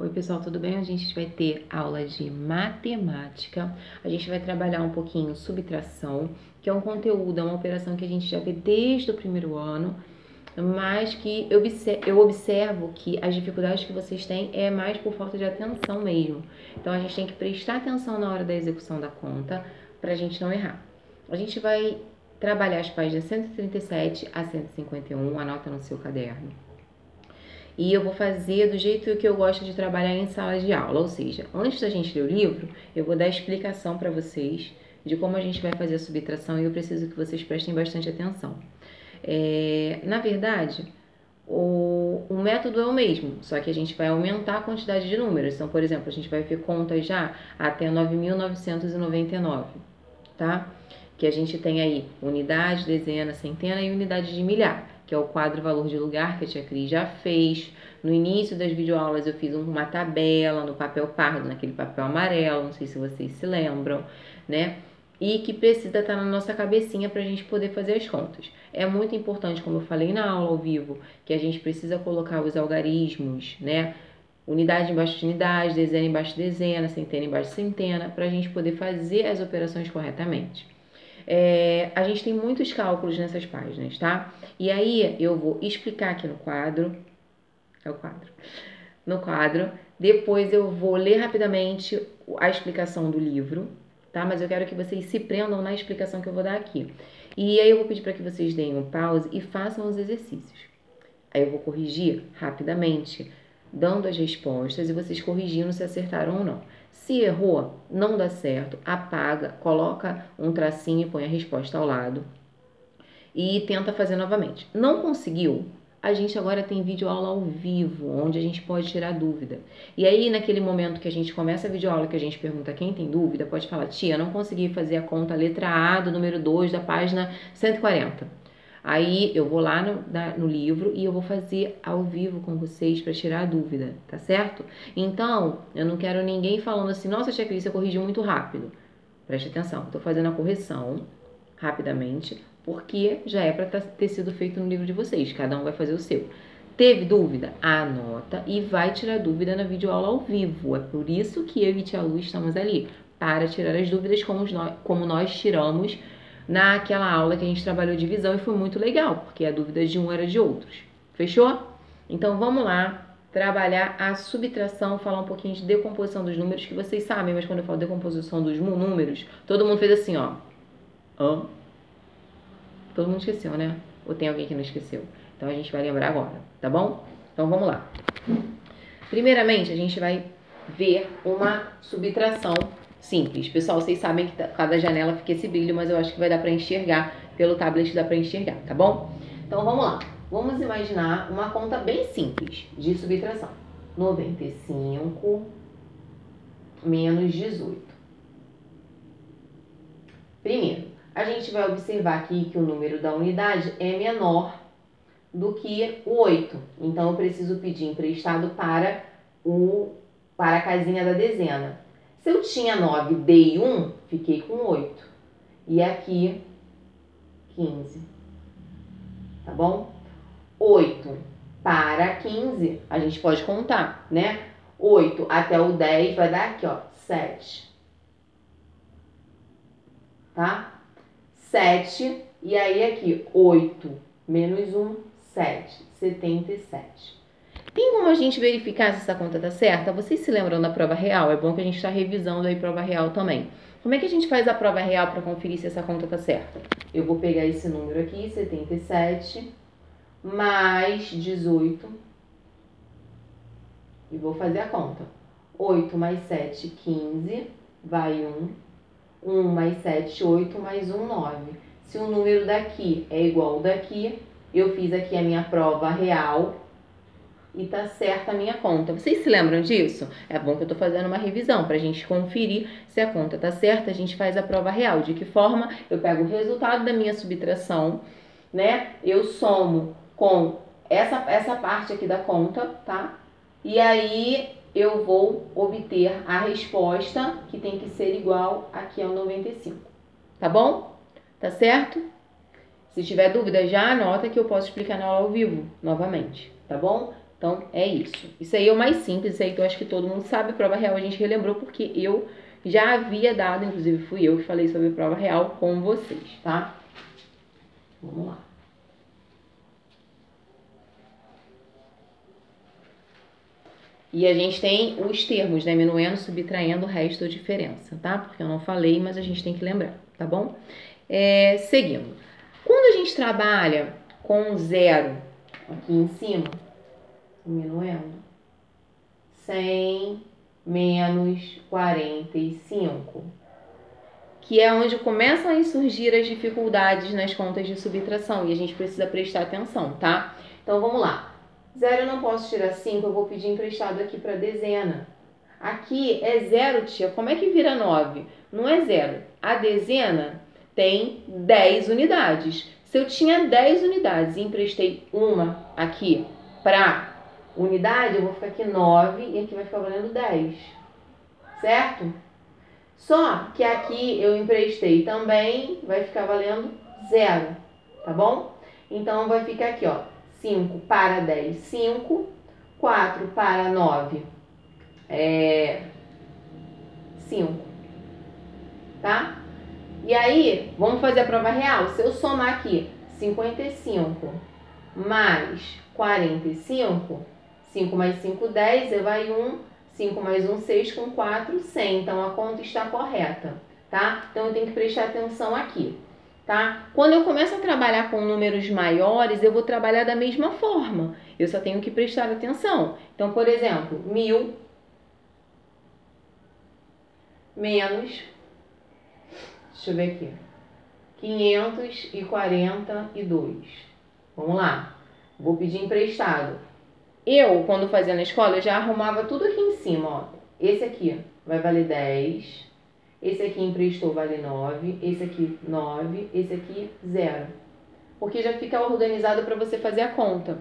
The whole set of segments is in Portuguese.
Oi pessoal, tudo bem? A gente vai ter aula de matemática. A gente vai trabalhar um pouquinho subtração, que é um conteúdo, é uma operação que a gente já vê desde o primeiro ano, mas que eu observo que as dificuldades que vocês têm é mais por falta de atenção mesmo. Então a gente tem que prestar atenção na hora da execução da conta para a gente não errar. A gente vai trabalhar as páginas 137 a 151, anota no seu caderno. E eu vou fazer do jeito que eu gosto de trabalhar em sala de aula, ou seja, antes da gente ler o livro, eu vou dar explicação para vocês de como a gente vai fazer a subtração e eu preciso que vocês prestem bastante atenção. Na verdade, o método é o mesmo, só que a gente vai aumentar a quantidade de números. Então, por exemplo, a gente vai ver contas já até 9.999, tá? Que a gente tem aí unidade, dezena, centena e unidade de milhar, que é o quadro valor de lugar que a tia Cris já fez. No início das videoaulas eu fiz uma tabela no papel pardo, naquele papel amarelo, não sei se vocês se lembram, né? E que precisa estar na nossa cabecinha para a gente poder fazer as contas. É muito importante, como eu falei na aula ao vivo, que a gente precisa colocar os algarismos, né? Unidade embaixo de unidade, dezena embaixo de dezena, centena embaixo de centena, para a gente poder fazer as operações corretamente. A gente tem muitos cálculos nessas páginas, tá? E aí eu vou explicar aqui no quadro, depois eu vou ler rapidamente a explicação do livro, tá? Mas eu quero que vocês se prendam na explicação que eu vou dar aqui. E aí eu vou pedir para que vocês deem um pause e façam os exercícios. Aí eu vou corrigir rapidamente, dando as respostas e vocês corrigindo se acertaram ou não. Se errou, não dá certo, apaga, coloca um tracinho e põe a resposta ao lado e tenta fazer novamente. Não conseguiu? A gente agora tem videoaula ao vivo, onde a gente pode tirar dúvida. E aí, naquele momento que a gente começa a videoaula, que a gente pergunta quem tem dúvida, pode falar, tia, não consegui fazer a conta letra A do número 2 da página 140. Aí eu vou lá no livro e eu vou fazer ao vivo com vocês para tirar a dúvida, tá certo? Então, eu não quero ninguém falando assim, nossa, tia Cris, você corrigiu muito rápido. Preste atenção, estou fazendo a correção rapidamente, porque já é para ter sido feito no livro de vocês, cada um vai fazer o seu. Teve dúvida? Anota e vai tirar dúvida na videoaula ao vivo. É por isso que eu e tia Lu estamos ali, para tirar as dúvidas como nós tiramos naquela aula que a gente trabalhou divisão e foi muito legal, porque a dúvida de um era de outros. Fechou? Então vamos lá trabalhar a subtração, falar um pouquinho de decomposição dos números, que vocês sabem, mas quando eu falo decomposição dos números, todo mundo fez assim, ó. Todo mundo esqueceu, né? Ou tem alguém que não esqueceu? Então a gente vai lembrar agora, tá bom? Então vamos lá. Primeiramente, a gente vai ver uma subtração simples. Pessoal, vocês sabem que cada janela fica esse brilho, mas eu acho que vai dar para enxergar, pelo tablet dá para enxergar, tá bom? Então vamos lá. Vamos imaginar uma conta bem simples de subtração. 95 menos 18. Primeiro, a gente vai observar aqui que o número da unidade é menor do que o 8. Então, eu preciso pedir emprestado para a casinha da dezena. Se eu tinha 9, dei 1, fiquei com 8. E aqui, 15. Tá bom? 8 para 15, a gente pode contar, né? 8 até o 10 vai dar aqui, ó, 7. Tá? 7, e aí aqui, 8 menos 1, 7, 77. Tem como a gente verificar se essa conta tá certa? Vocês se lembram da prova real? É bom que a gente está revisando aí prova real também. Como é que a gente faz a prova real para conferir se essa conta tá certa? Eu vou pegar esse número aqui, 77, mais 18, e vou fazer a conta. 8 mais 7, 15, vai 1. 1 mais 7, 8, mais 1, 9. Se o número daqui é igual ao daqui, eu fiz aqui a minha prova real e tá certa a minha conta. Vocês se lembram disso? É bom que eu tô fazendo uma revisão pra gente conferir se a conta tá certa, a gente faz a prova real. De que forma? Eu pego o resultado da minha subtração, né? Eu somo com essa parte aqui da conta, tá? E aí eu vou obter a resposta que tem que ser igual aqui ao 95. Tá bom? Tá certo? Se tiver dúvida, já anota que eu posso explicar na aula ao vivo novamente, tá bom? Então, é isso. Isso aí é o mais simples, isso aí que eu acho que todo mundo sabe. Prova real a gente relembrou porque eu já havia dado, inclusive fui eu que falei sobre prova real com vocês, tá? Vamos lá. E a gente tem os termos, né? Minuendo, subtraindo, resto ou diferença, tá? Porque eu não falei, mas a gente tem que lembrar, tá bom? Seguindo. Quando a gente trabalha com zero aqui em cima, diminuindo, 100 menos 45, que é onde começam a surgir as dificuldades nas contas de subtração e a gente precisa prestar atenção, tá? Então vamos lá. Zero eu não posso tirar 5, eu vou pedir emprestado aqui para dezena. Aqui é zero, tia. Como é que vira 9? Não é zero. A dezena tem 10 unidades. Se eu tinha 10 unidades e emprestei uma aqui para unidade, eu vou ficar aqui 9 e aqui vai ficar valendo 10. Certo? Só que aqui eu emprestei também, vai ficar valendo 0. Tá bom? Então vai ficar aqui, ó. 5 para 10, 5. 4 para 9, 5. Tá? E aí, vamos fazer a prova real. Se eu somar aqui 55 mais 45, 5 mais 5, 10, vai 1, 5 mais 1, 6, com 4, 100. Então, a conta está correta, tá? Então, eu tenho que prestar atenção aqui, tá? Quando eu começo a trabalhar com números maiores, eu vou trabalhar da mesma forma. Eu só tenho que prestar atenção. Então, por exemplo, 1000 menos, deixa eu ver aqui, 542. Vamos lá. Vou pedir emprestado. Eu, quando fazia na escola, eu já arrumava tudo aqui em cima, ó. Esse aqui vai valer 10. Esse aqui emprestou vale 9. Esse aqui 9. Esse aqui 0. Porque já fica organizado para você fazer a conta.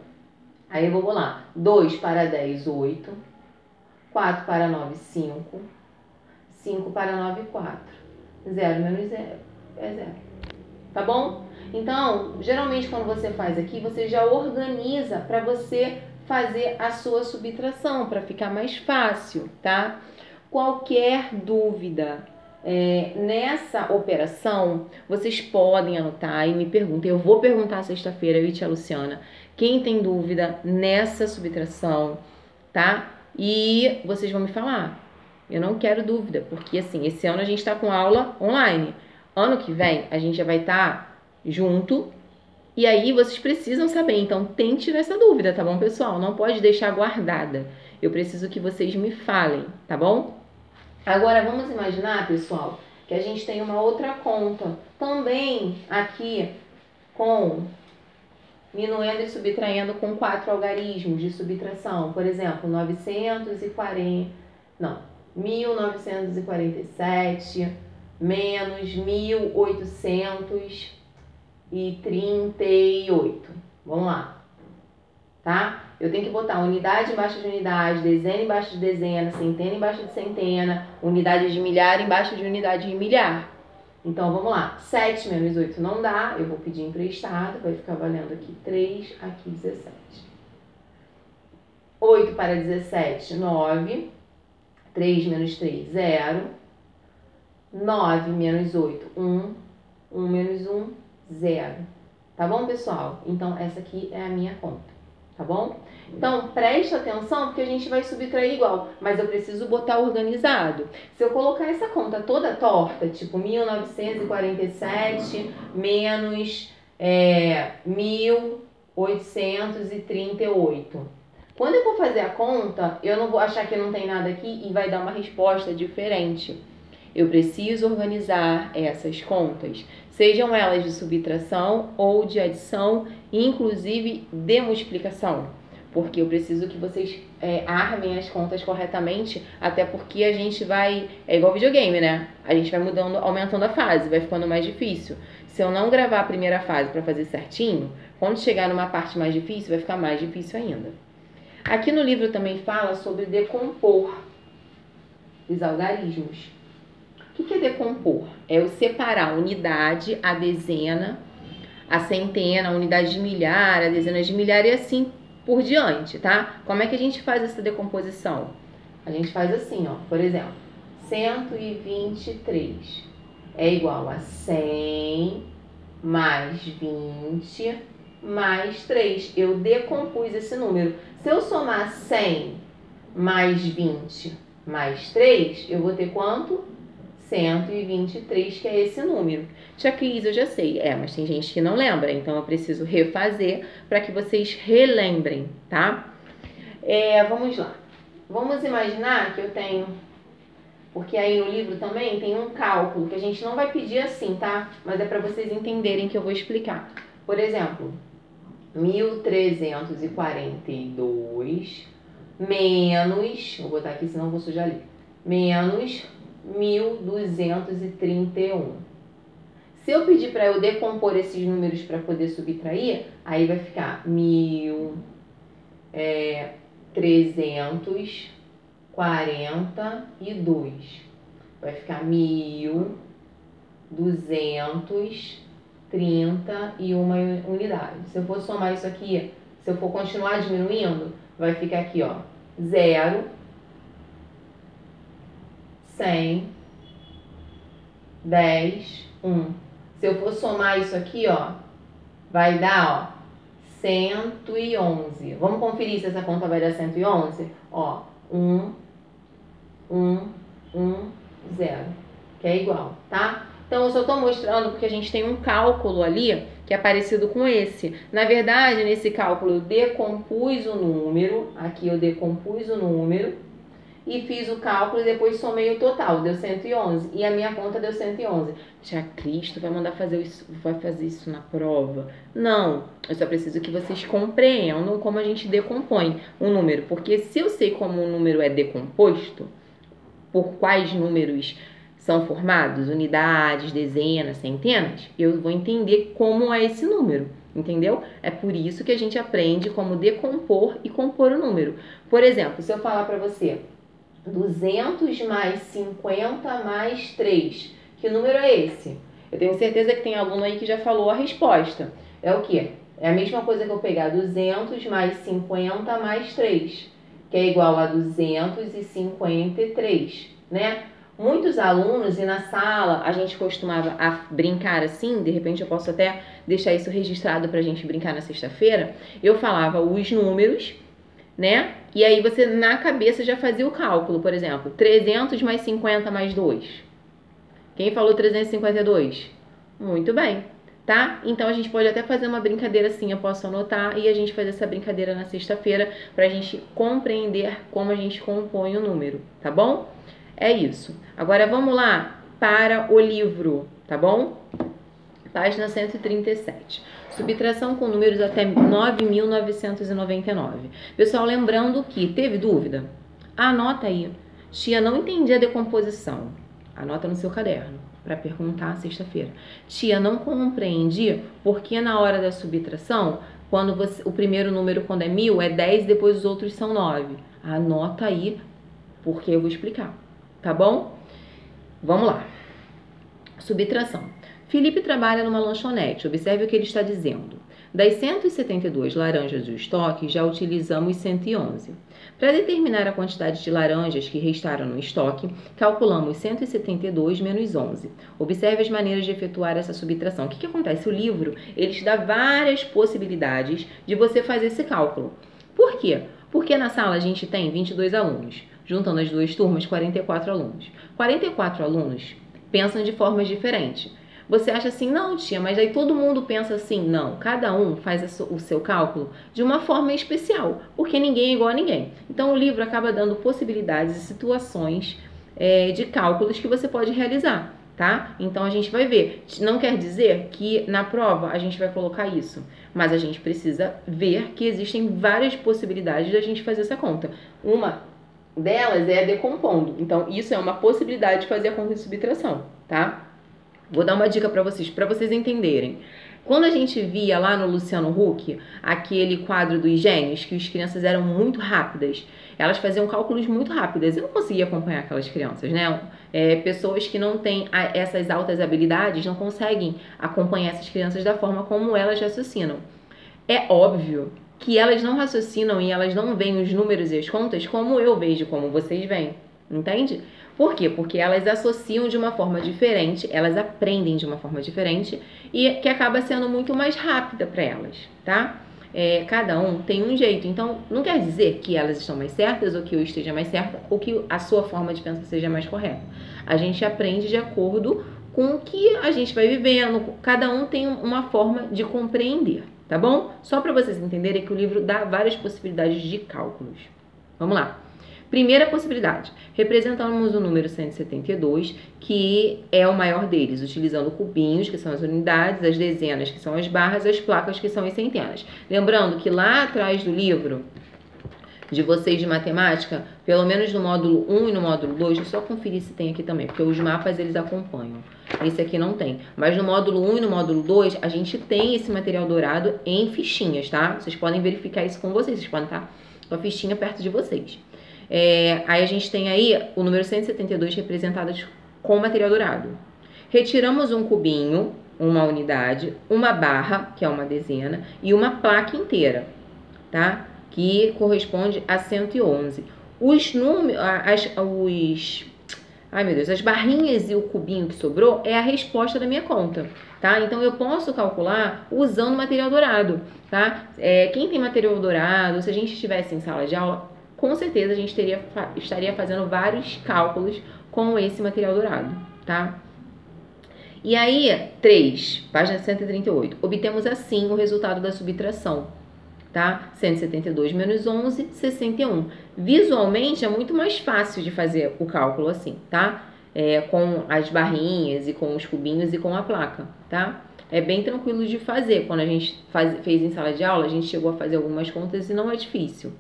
Aí eu vou lá. 2 para 10, 8. 4 para 9, 5. 5 para 9, 4. 0 menos 0 é 0. Tá bom? Então, geralmente quando você faz aqui, você já organiza para você fazer a sua subtração, para ficar mais fácil, tá? Qualquer dúvida nessa operação, vocês podem anotar e me perguntem. Eu vou perguntar sexta-feira, eu e tia Luciana, quem tem dúvida nessa subtração, tá? E vocês vão me falar. Eu não quero dúvida, porque assim, esse ano a gente tá com aula online. Ano que vem a gente já vai estar junto e aí vocês precisam saber. Então tente tirar essa dúvida, tá bom, pessoal? Não pode deixar guardada. Eu preciso que vocês me falem, tá bom? Agora vamos imaginar, pessoal, que a gente tem uma outra conta também aqui com minuendo e subtraindo com 4 algarismos de subtração. Por exemplo, 1947 menos 1838. Vamos lá, tá? Eu tenho que botar unidade embaixo de unidade, dezena embaixo de dezena, centena embaixo de centena, unidade de milhar embaixo de unidade de milhar. Então, vamos lá. 7 menos 8 não dá, eu vou pedir emprestado, vai ficar valendo aqui 3, aqui 17. 8 para 17, 9. 3 menos 3, 0. 9 menos 8, 1. 1 menos 1, 0. Tá bom, pessoal? Então, essa aqui é a minha conta, tá bom? Então, presta atenção porque a gente vai subtrair igual, mas eu preciso botar organizado. Se eu colocar essa conta toda torta, tipo 1947 menos 1838. Quando eu for fazer a conta, eu não vou achar que não tem nada aqui e vai dar uma resposta diferente. Eu preciso organizar essas contas, sejam elas de subtração ou de adição, inclusive de multiplicação, porque eu preciso que vocês armem as contas corretamente, até porque a gente vai, é igual videogame, né? A gente vai mudando, aumentando a fase, vai ficando mais difícil. Se eu não gravar a primeira fase para fazer certinho, quando chegar numa parte mais difícil, vai ficar mais difícil ainda. Aqui no livro também fala sobre decompor os algarismos. O que é decompor? É eu separar a unidade, a dezena, a centena, a unidade de milhar, a dezena de milhar e assim por diante, tá? Como é que a gente faz essa decomposição? A gente faz assim, ó, por exemplo, 123 é igual a 100 mais 20 mais 3. Eu decompus esse número. Se eu somar 100 mais 20 mais 3, eu vou ter quanto? 123, que é esse número. Tia Cris, eu já sei. Mas tem gente que não lembra, então eu preciso refazer para que vocês relembrem, tá? Vamos lá. Vamos imaginar que eu tenho... Porque aí no livro também tem um cálculo, que a gente não vai pedir assim, tá? Mas é para vocês entenderem que eu vou explicar. Por exemplo, 1342 menos... Vou botar aqui, senão eu vou sujar ali. Menos 1231. Se eu pedir para eu decompor esses números para poder subtrair, aí vai ficar 1342. Vai ficar 1231 unidades. Se eu for somar isso aqui, se eu for continuar diminuindo, vai ficar aqui, ó, 0, 100, 10, 1. Se eu for somar isso aqui, ó, vai dar, ó, 111. Vamos conferir se essa conta vai dar 111? Ó, 1, 1, 1, 0, que é igual, tá? Então, eu só tô mostrando porque a gente tem um cálculo ali que é parecido com esse. Na verdade, nesse cálculo, eu decompus o número, aqui eu decompus o número, e fiz o cálculo e depois somei o total, deu 111. E a minha conta deu 111. Tia Cristo vai fazer isso na prova? Não, eu só preciso que vocês compreendam como a gente decompõe um número. Porque se eu sei como um número é decomposto, por quais números são formados, unidades, dezenas, centenas, eu vou entender como é esse número, entendeu? É por isso que a gente aprende como decompor e compor o número. Por exemplo, se eu falar para você 200 mais 50 mais 3. Que número é esse? Eu tenho certeza que tem aluno aí que já falou a resposta. É o quê? É a mesma coisa que eu pegar 200 mais 50 mais 3, que é igual a 253, né? Muitos alunos, e na sala a gente costumava brincar assim, de repente eu posso até deixar isso registrado pra gente brincar na sexta-feira, eu falava os números, né? E aí você na cabeça já fazia o cálculo, por exemplo, 300 mais 50 mais 2. Quem falou 352? Muito bem, tá? Então a gente pode até fazer uma brincadeira assim, eu posso anotar e a gente fazer essa brincadeira na sexta-feira pra gente compreender como a gente compõe o número, tá bom? É isso. Agora vamos lá para o livro, tá bom? Página 137. Subtração com números até 9.999. Pessoal, lembrando que teve dúvida? Anota aí. Tia, não entendi a decomposição. Anota no seu caderno para perguntar sexta-feira. Tia, não compreendi porque na hora da subtração, quando o primeiro número, quando é 1000, é 10, depois os outros são 9. Anota aí, porque eu vou explicar, tá bom? Vamos lá. Subtração. Felipe trabalha numa lanchonete. Observe o que ele está dizendo. Das 172 laranjas do estoque, já utilizamos 111. Para determinar a quantidade de laranjas que restaram no estoque, calculamos 172 menos 11. Observe as maneiras de efetuar essa subtração. O que acontece? O livro ele te dá várias possibilidades de você fazer esse cálculo. Por quê? Porque na sala a gente tem 22 alunos. Juntando as duas turmas, 44 alunos. 44 alunos pensam de formas diferentes. Você acha assim, não tia, mas aí todo mundo pensa assim. Não, cada um faz o seu cálculo de uma forma especial, porque ninguém é igual a ninguém. Então o livro acaba dando possibilidades e situações de cálculos que você pode realizar, tá? Então a gente vai ver. Não quer dizer que na prova a gente vai colocar isso, mas a gente precisa ver que existem várias possibilidades da gente fazer essa conta. Uma delas é decompondo. Então isso é uma possibilidade de fazer a conta de subtração, tá? Vou dar uma dica para vocês entenderem. Quando a gente via lá no Luciano Huck, aquele quadro dos gênios, que as crianças eram muito rápidas, elas faziam cálculos muito rápidas. Eu não conseguia acompanhar aquelas crianças, né? Pessoas que não têm essas altas habilidades não conseguem acompanhar essas crianças da forma como elas raciocinam. É óbvio que elas não raciocinam e elas não veem os números e as contas como eu vejo, como vocês veem, entende? Por quê? Porque elas associam de uma forma diferente, elas aprendem de uma forma diferente e que acaba sendo muito mais rápida para elas, tá? Cada um tem um jeito, então não quer dizer que elas estão mais certas ou que eu esteja mais certa ou que a sua forma de pensar seja mais correta. A gente aprende de acordo com o que a gente vai vivendo, cada um tem uma forma de compreender, tá bom? Só para vocês entenderem que o livro dá várias possibilidades de cálculos. Vamos lá. Primeira possibilidade, representamos o número 172, que é o maior deles, utilizando cubinhos, que são as unidades, as dezenas, que são as barras, as placas, que são as centenas. Lembrando que lá atrás do livro de vocês de matemática, pelo menos no módulo 1 e no módulo 2, deixa eu só conferir se tem aqui também, porque os mapas eles acompanham. Esse aqui não tem. Mas no módulo 1 e no módulo 2, a gente tem esse material dourado em fichinhas, tá? Vocês podem verificar isso com vocês podem estar com a fichinha perto de vocês. Aí a gente tem aí o número 172 representado com material dourado. Retiramos um cubinho, uma unidade, uma barra, que é uma dezena, e uma placa inteira, tá? Que corresponde a 111. Os números, as barrinhas e o cubinho que sobrou é a resposta da minha conta, tá? Então eu posso calcular usando material dourado, tá? Quem tem material dourado, se a gente estivesse em sala de aula, com certeza a gente estaria fazendo vários cálculos com esse material dourado, tá? E aí, 3, página 138, obtemos assim o resultado da subtração, tá? 172 menos 11, 61. Visualmente é muito mais fácil de fazer o cálculo assim, tá? Com as barrinhas e com os cubinhos e com a placa, tá? É bem tranquilo de fazer. Quando a gente fez em sala de aula, a gente chegou a fazer algumas contas e não é difícil,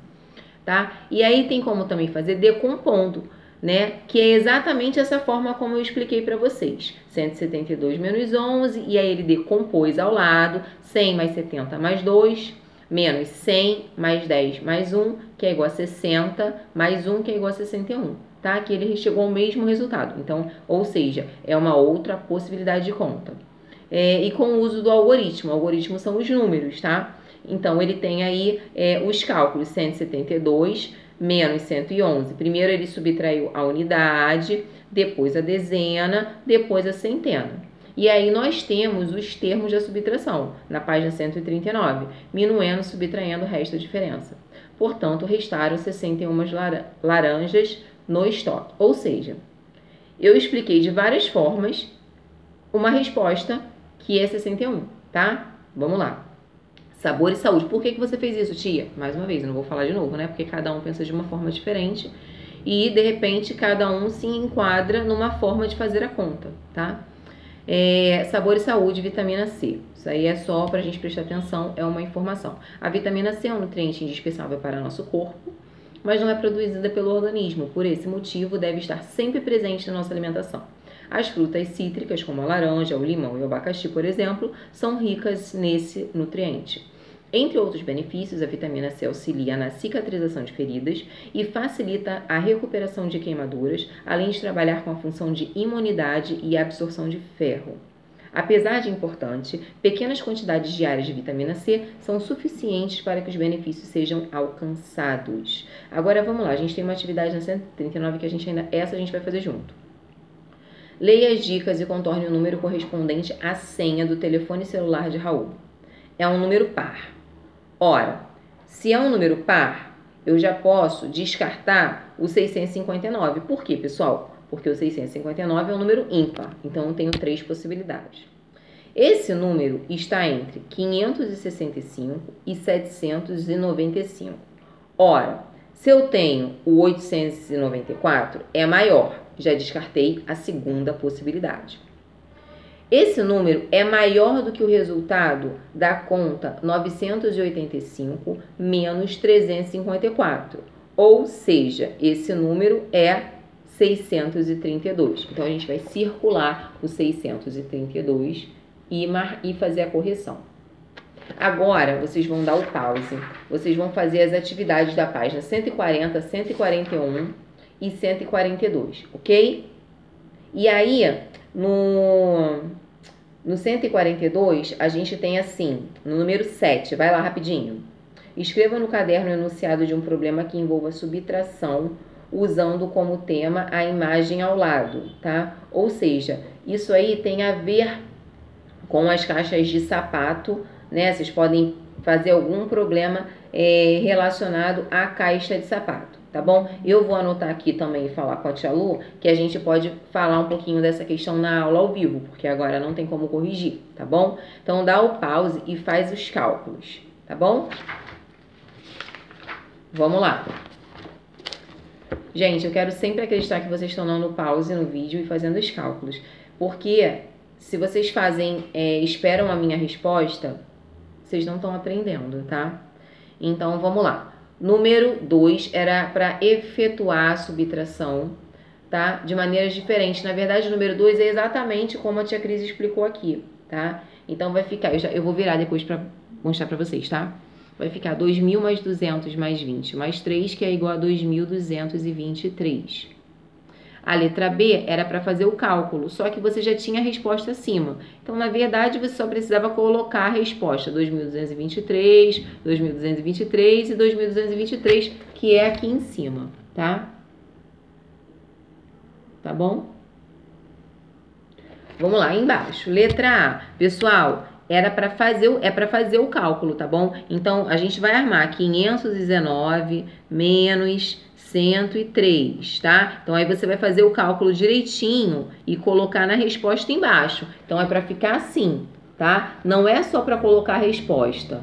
tá? E aí tem como também fazer decompondo, né? Que é exatamente essa forma como eu expliquei para vocês. 172 menos 11, e aí ele decompôs ao lado, 100 mais 70 mais 2, menos 100 mais 10 mais 1, que é igual a 60, mais 1, que é igual a 61, tá? Que ele chegou ao mesmo resultado. Então, ou seja, é uma outra possibilidade de conta. E com o uso do algoritmo. O algoritmo são os números, tá? Então, ele tem aí os cálculos 172 menos 111. Primeiro ele subtraiu a unidade, depois a dezena, depois a centena. E aí nós temos os termos da subtração, na página 139, minuendo, subtraindo o resto da diferença. Portanto, restaram 61 laranjas no estoque. Ou seja, eu expliquei de várias formas uma resposta que é 61, tá? Vamos lá. Sabor e saúde. Por que você fez isso, tia? Mais uma vez, eu não vou falar de novo, né? Porque cada um pensa de uma forma diferente e, de repente, cada um se enquadra numa forma de fazer a conta, tá? Sabor e saúde, vitamina C. Isso aí é só para a gente prestar atenção, é uma informação. A vitamina C é um nutriente indispensável para nosso corpo, mas não é produzida pelo organismo. Por esse motivo, deve estar sempre presente na nossa alimentação. As frutas cítricas, como a laranja, o limão e o abacaxi, por exemplo, são ricas nesse nutriente. Entre outros benefícios, a vitamina C auxilia na cicatrização de feridas e facilita a recuperação de queimaduras, além de trabalhar com a função de imunidade e absorção de ferro. Apesar de importante, pequenas quantidades diárias de vitamina C são suficientes para que os benefícios sejam alcançados. Agora vamos lá, a gente tem uma atividade na 139 que a gente vai fazer junto. Leia as dicas e contorne o número correspondente à senha do telefone celular de Raul. É um número par. Ora, se é um número par, eu já posso descartar o 659. Por quê, pessoal? Porque o 659 é um número ímpar, então eu tenho 3 possibilidades. Esse número está entre 565 e 795. Ora, se eu tenho o 894, é maior. Já descartei a segunda possibilidade. Esse número é maior do que o resultado da conta 985 menos 354. Ou seja, esse número é 632. Então, a gente vai circular o 632 e fazer a correção. Agora, vocês vão dar o pause. Vocês vão fazer as atividades da página 140, 141 e 142, ok? E aí, no 142, a gente tem assim, no número 7, vai lá rapidinho. Escreva no caderno o enunciado de um problema que envolva subtração, usando como tema a imagem ao lado, tá? Ou seja, isso aí tem a ver com as caixas de sapato, né? Vocês podem fazer algum problema relacionado à caixa de sapato, tá bom? Eu vou anotar aqui também e falar com a tia Lu que a gente pode falar um pouquinho dessa questão na aula ao vivo, porque agora não tem como corrigir, tá bom? Então dá o pause e faz os cálculos, tá bom? Vamos lá. Gente, eu quero sempre acreditar que vocês estão dando pause no vídeo e fazendo os cálculos, porque se vocês esperam a minha resposta, vocês não estão aprendendo, tá? Então, vamos lá. Número 2 era para efetuar a subtração, tá? De maneiras diferentes. Na verdade, o número 2 é exatamente como a tia Cris explicou aqui, tá? Então, vai ficar... Eu vou virar depois para mostrar para vocês, tá? Vai ficar 2.000 mais 200 mais 20 mais 3, que é igual a 2.223. A letra B era para fazer o cálculo, só que você já tinha a resposta acima. Então, na verdade, você só precisava colocar a resposta 2.223, 2.223 e 2.223, que é aqui em cima, tá? Tá bom? Vamos lá, embaixo. Letra A. Pessoal, para fazer o cálculo, tá bom? Então, a gente vai armar 519 menos 103, tá? Então, aí você vai fazer o cálculo direitinho e colocar na resposta embaixo. Então, é para ficar assim, tá? Não é só para colocar a resposta,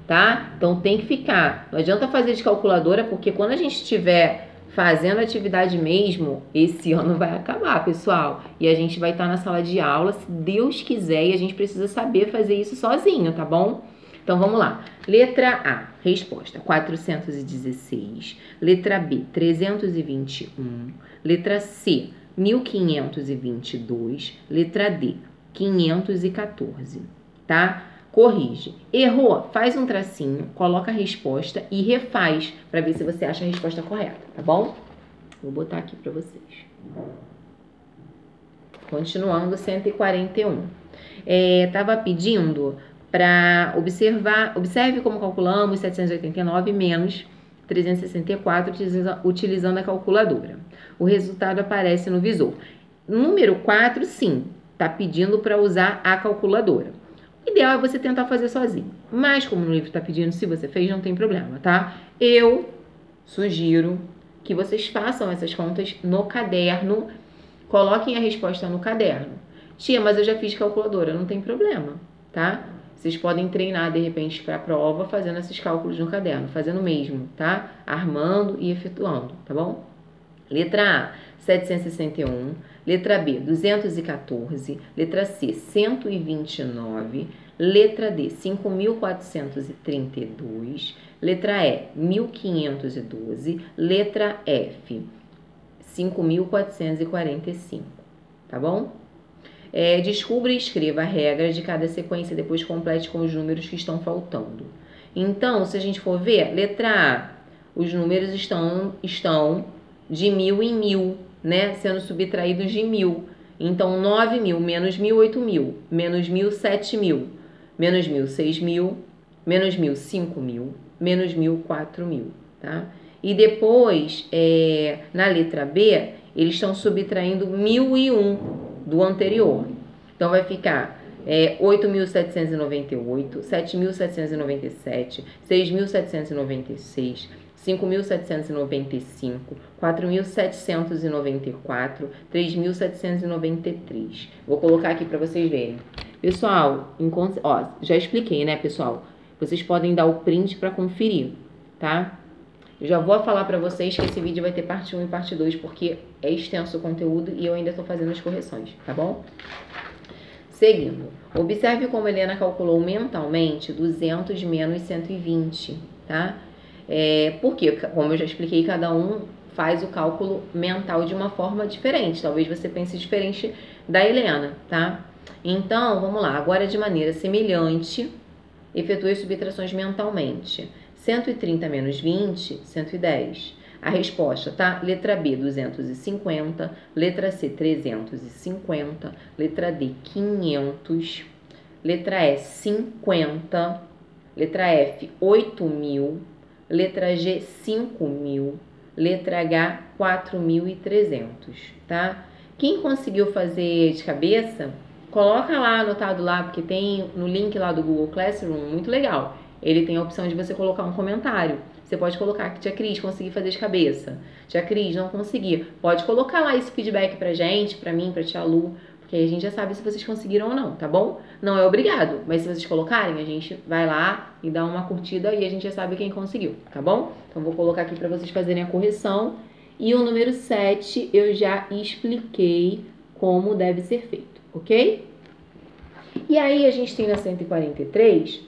tá? Então, tem que ficar. Não adianta fazer de calculadora, porque quando a gente estiver fazendo atividade mesmo, esse ano vai acabar, pessoal. E a gente vai estar na sala de aula, se Deus quiser, e a gente precisa saber fazer isso sozinho, tá bom? Então, vamos lá. Letra A, resposta 416. Letra B, 321. Letra C, 1522. Letra D, 514, tá? Corrige. Errou, faz um tracinho, coloca a resposta e refaz para ver se você acha a resposta correta, tá bom? Vou botar aqui para vocês. Continuando, 141. Tava pedindo para observe como calculamos 789 menos 364 utilizando a calculadora. O resultado aparece no visor. Número 4, sim, tá pedindo para usar a calculadora. O ideal é você tentar fazer sozinho. Mas, como no livro está pedindo, se você fez, não tem problema, tá? Eu sugiro que vocês façam essas contas no caderno. Coloquem a resposta no caderno. Tia, mas eu já fiz calculadora. Não tem problema, tá? Vocês podem treinar, de repente, para a prova, fazendo esses cálculos no caderno. Fazendo mesmo, tá? Armando e efetuando, tá bom? Letra A, 761. Letra B, 214. Letra C, 129. Letra D, 5.432. Letra E, 1.512. Letra F, 5.445. Tá bom? Descubra e escreva a regra de cada sequência, depois complete com os números que estão faltando. Então, se a gente for ver, letra A, os números estão de 1.000 em 1.000, né? Sendo subtraídos de 1.000. Então, 9.000 menos 1.000, 8.000, menos 1.000, 7.000, menos 1.000, 6.000, menos 1.000, 5.000, menos 1.000, 4.000, tá? E depois, na letra B, eles estão subtraindo 1.001 do anterior. Então, vai ficar 8.798, 7.797, 6.796, 5.795, 4.794, 3.793. Vou colocar aqui para vocês verem. Pessoal, já expliquei, né, pessoal? Vocês podem dar o print para conferir, tá? Eu já vou falar para vocês que esse vídeo vai ter parte 1 e parte 2, porque é extenso o conteúdo e eu ainda estou fazendo as correções, tá bom? Seguindo, observe como Helena calculou mentalmente 200 menos 120, tá? Porque, como eu já expliquei, cada um faz o cálculo mental de uma forma diferente. Talvez você pense diferente da Helena, tá? Então, vamos lá. Agora, de maneira semelhante, efetue as subtrações mentalmente. 130 menos 20, 110. A resposta, tá? Letra B, 250. Letra C, 350. Letra D, 500. Letra E, 50. Letra F, 8.000. Letra G, 5.000. Letra H, 4.300, tá? Quem conseguiu fazer de cabeça, coloca lá anotado lá, porque tem no link lá do Google Classroom, muito legal. Ele tem a opção de você colocar um comentário. Você pode colocar que tia Cris, consegui fazer de cabeça. Tia Cris, não consegui. Pode colocar lá esse feedback pra gente, pra mim, pra tia Lu, porque aí a gente já sabe se vocês conseguiram ou não, tá bom? Não é obrigado, mas se vocês colocarem, a gente vai lá e dá uma curtida e a gente já sabe quem conseguiu, tá bom? Então vou colocar aqui pra vocês fazerem a correção. E o número 7 eu já expliquei como deve ser feito, ok? E aí a gente tem na 143,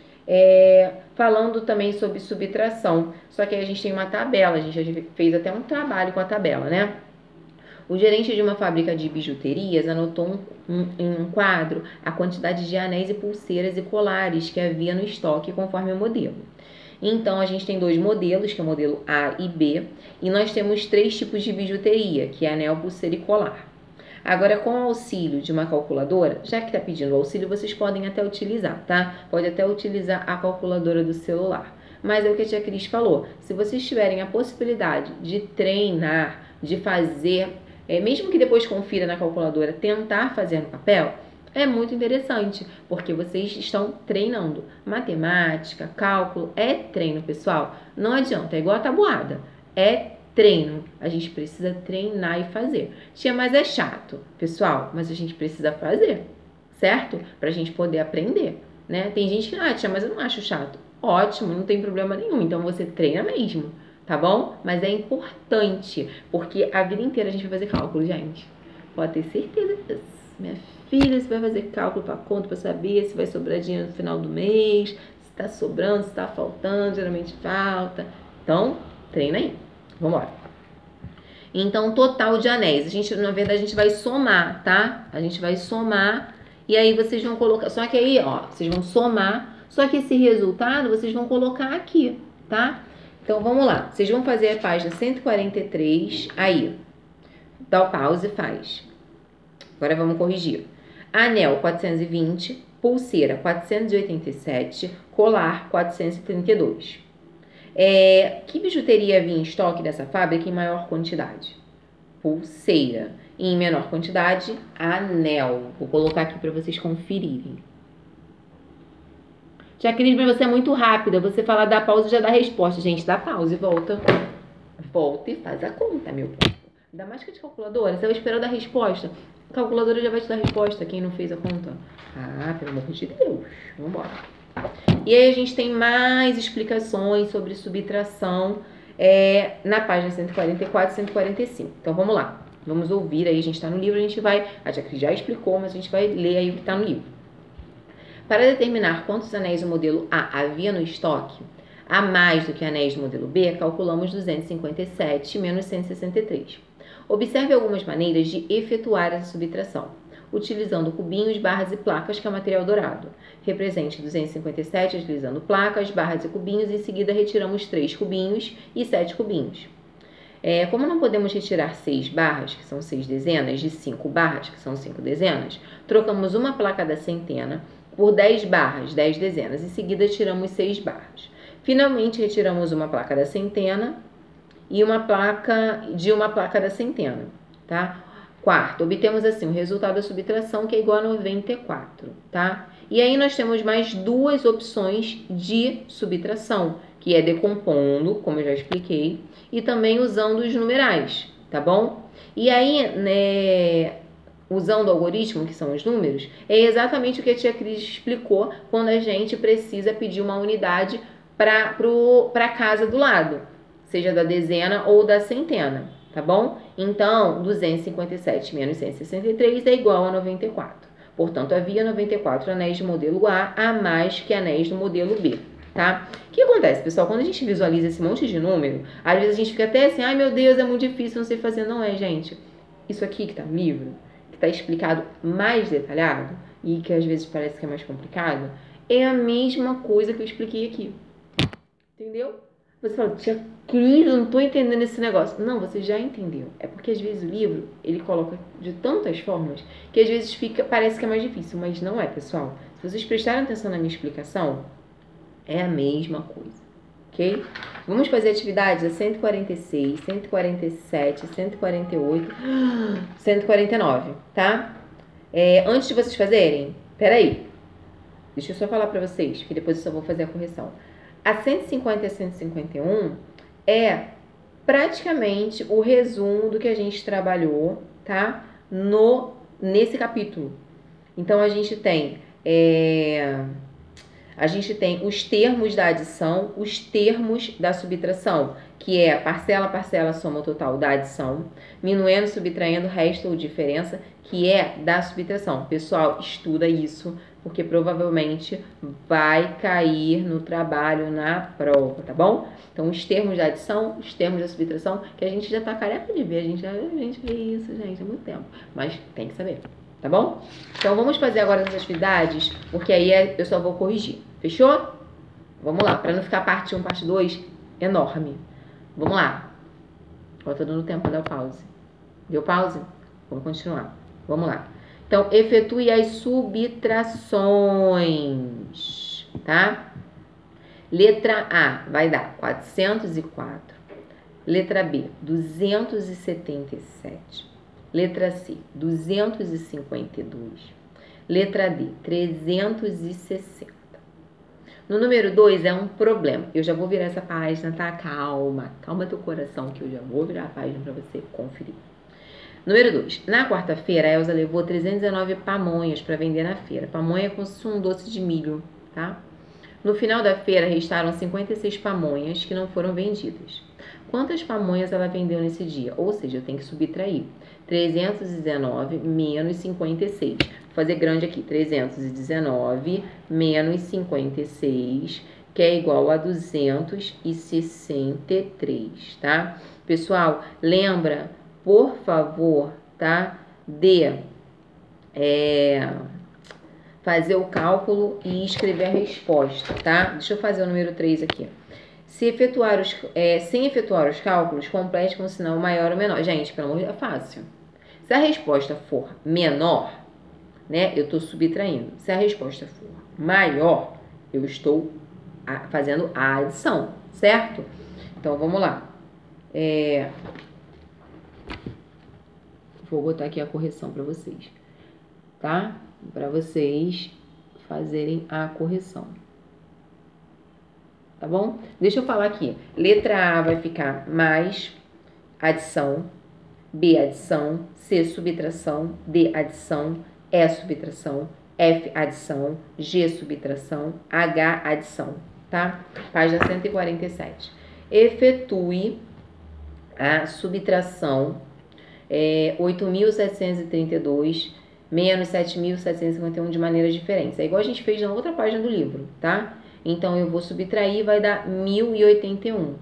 falando também sobre subtração, só que aí a gente tem uma tabela, a gente já fez até um trabalho com a tabela, né? O gerente de uma fábrica de bijuterias anotou em um quadro a quantidade de anéis e pulseiras e colares que havia no estoque conforme o modelo. Então, a gente tem dois modelos, que é o modelo A e B, e nós temos 3 tipos de bijuteria, que é anel, pulseira e colar. Agora, com o auxílio de uma calculadora, já que está pedindo auxílio, vocês podem até utilizar, tá? Pode até utilizar a calculadora do celular. Mas é o que a tia Cris falou, se vocês tiverem a possibilidade de treinar, de fazer, mesmo que depois confira na calculadora, tentar fazer no papel, é muito interessante, porque vocês estão treinando. Matemática, cálculo, é treino, pessoal. Não adianta, é igual a tabuada. É treino. A gente precisa treinar e fazer. Tia, mas é chato, pessoal, mas a gente precisa fazer, certo? Pra gente poder aprender, né? Tem gente que, tia, mas eu não acho chato. Ótimo, não tem problema nenhum. Então você treina mesmo, tá bom? Mas é importante, porque a vida inteira a gente vai fazer cálculo, gente. Pode ter certeza disso. Minha filha, você vai fazer cálculo para conta, para saber se vai sobrar dinheiro no final do mês, se está sobrando, se está faltando, geralmente falta. Então, treina aí. Vamos embora. Então, total de anéis. Na verdade, a gente vai somar, tá? A gente vai somar e aí vocês vão colocar... Só que aí, ó, vocês vão somar, só que esse resultado vocês vão colocar aqui, tá? Então, vamos lá. Vocês vão fazer a página 143, aí. Dá o pause e faz. Agora vamos corrigir. Anel 420, pulseira 487, colar 432. Que bijuteria havia em estoque dessa fábrica em maior quantidade? Pulseira. E em menor quantidade, anel. Vou colocar aqui para vocês conferirem. Tia Cris, mas você é muito rápida. Você fala dá pausa e já dá resposta. Gente, dá pausa e volta. Volta e faz a conta, meu povo. Ainda mais que de calculadora. Você vai esperar dar resposta. A calculadora já vai te dar resposta, quem não fez a conta. Ah, pelo amor de Deus. Vamos embora. E aí a gente tem mais explicações sobre subtração na página 144 e 145. Então vamos lá. Vamos ouvir aí, a gente está no livro, a gente vai... A tia Cris já explicou, mas a gente vai ler aí o que está no livro. Para determinar quantos anéis o modelo A havia no estoque, a mais do que anéis do modelo B, calculamos 257 menos 163. Observe algumas maneiras de efetuar essa subtração, utilizando cubinhos, barras e placas, que é o material dourado. Represente 257 utilizando placas, barras e cubinhos, em seguida retiramos 3 cubinhos e 7 cubinhos. Como não podemos retirar 6 barras, que são 6 dezenas, de 5 barras, que são 5 dezenas, trocamos uma placa da centena por 10 barras, 10 dezenas, em seguida tiramos 6 barras. Finalmente, retiramos uma placa da centena e uma placa da centena, tá? Quarto, obtemos assim o resultado da subtração, que é igual a 94, tá? E aí nós temos mais 2 opções de subtração, que é decompondo, como eu já expliquei, e também usando os numerais, tá bom? E aí, né, usando o algoritmo, que são os números, é exatamente o que a tia Cris explicou quando a gente precisa pedir uma unidade para a casa do lado, seja da dezena ou da centena, tá bom? Então, 257 menos 163 é igual a 94. Portanto, havia 94 anéis do modelo A mais que anéis do modelo B, tá? O que acontece, pessoal? Quando a gente visualiza esse monte de número, às vezes a gente fica até assim, ai meu Deus, é muito difícil, não sei fazer. Não é, gente. Isso aqui que tá no livro, que tá explicado mais detalhado e que às vezes parece que é mais complicado, é a mesma coisa que eu expliquei aqui. Entendeu? Você fala, tia Cris, eu não tô entendendo esse negócio. Não, você já entendeu. É porque às vezes o livro, ele coloca de tantas formas que às vezes parece que é mais difícil, mas não é, pessoal. Se vocês prestarem atenção na minha explicação, É a mesma coisa, ok? Vamos fazer atividades a 146, 147, 148, 149, tá? Antes de vocês fazerem, peraí, deixa eu só falar pra vocês, que depois eu só vou fazer a correção. A 150 e a 151 é praticamente o resumo do que a gente trabalhou, tá? Nesse capítulo. Então, a gente tem os termos da adição, os termos da subtração, que é parcela, parcela, soma total da adição, minuendo, subtraindo, resto ou diferença, que é da subtração. Pessoal, estuda isso, porque provavelmente vai cair no trabalho na prova, tá bom? Então, os termos da adição, os termos da subtração, que a gente já tá careca de ver, a gente vê isso, gente, há muito tempo, mas tem que saber. Tá bom? Então, vamos fazer agora as atividades, porque aí eu só vou corrigir. Fechou? Vamos lá, para não ficar parte 1, parte 2 enorme. Vamos lá. Ó, tô dando tempo para dar pause. Deu pause? Vamos continuar. Vamos lá. Então, efetue as subtrações, tá? Letra A vai dar 404. Letra B, 277. Letra C, 252. Letra D, 360. No número 2 é um problema. Eu já vou virar essa página, tá? Calma, calma teu coração, que eu já vou virar a página para você conferir. Número 2. Na quarta-feira, a Elza levou 319 pamonhas para vender na feira. Pamonha é como se fosse um doce de milho, tá? No final da feira, restaram 56 pamonhas que não foram vendidas. Quantas pamonhas ela vendeu nesse dia? Ou seja, eu tenho que subtrair. 319 menos 56. Vou fazer grande aqui. 319 menos 56, que é igual a 263, tá? Pessoal, lembra, por favor, tá? De fazer o cálculo e escrever a resposta, tá? Deixa eu fazer o número 3 aqui. Sem efetuar os cálculos, complete com um sinal maior ou menor. Gente, pelo amor de Deus, é fácil. Se a resposta for menor, né, eu estou subtraindo. Se a resposta for maior, eu estou fazendo a adição, certo? Então, vamos lá. Vou botar aqui a correção para vocês, tá? Para vocês fazerem a correção. Tá bom? Deixa eu falar aqui. Letra A vai ficar mais adição, B adição, C subtração, D adição, E subtração, F adição, G subtração, H adição, tá? Página 147. Efetue a subtração 8.732 menos 7.751 de maneiras diferentes. É igual a gente fez na outra página do livro, tá? Então, eu vou subtrair, vai dar 1.081.